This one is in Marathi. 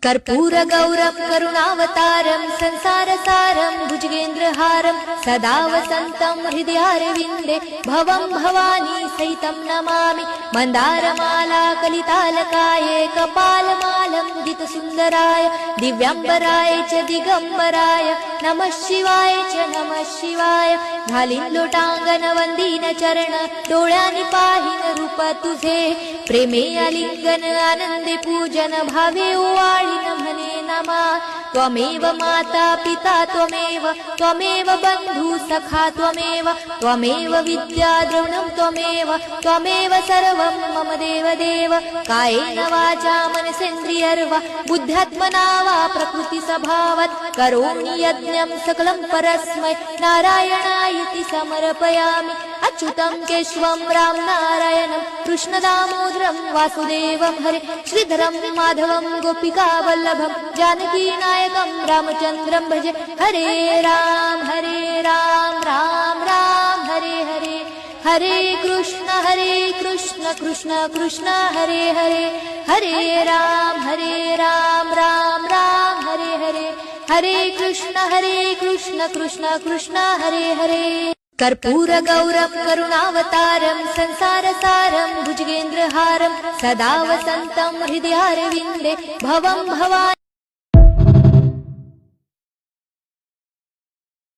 कर्पूर गौरम करुणावतारम संसारसारम भुजगेंद्रहारम सदा वसंतम हृदयारविंदे भवं भवानी सहितं नमामि मंदारमाला कलितालकाये कपालमालं गीतसुंदराय दिव्यांबराय च दिगंबराय नमः शिवाय च नमः शिवाय घालीन लोटांगण वंदीन चरण डोळ्यांनी पाहिन रूप तुझे प्रेमे आलिंगन आनंदे पूजन भावे ओवाळीन म्हणे नमा त्वमेव माता पिता त्वमेव बंधु सखा त्वमेव विद्या द्रविणं त्वमेव सर्वं मम देव कायेन वाचा मनसेन्द्रियर्वा बुद्ध्यात्मना वा प्रकृति स्वभावात् करोमि यज्ञं सकलं परस्मै नारायणायति समर्पयामि अच्युतं केशवं राम नारायणं कृष्णदामोदरं वासुदेवं हरे श्रीधरं माधवं गोपिका वल्लभं जानकी नायकं रामचन्द्रं भजे हरे राम राम राम हरे हरे हरे कृष्ण कृष्ण कृष्ण हरे हरे हरे राम राम राम हरे हरे हरे कृष्ण कृष्ण कृष्ण हरे हरे कर्पूर गौरम करुणावतारम संसारसारम भुजगेंद्रहारम सदा वसंतम हृदयारविंदे भवं भवानी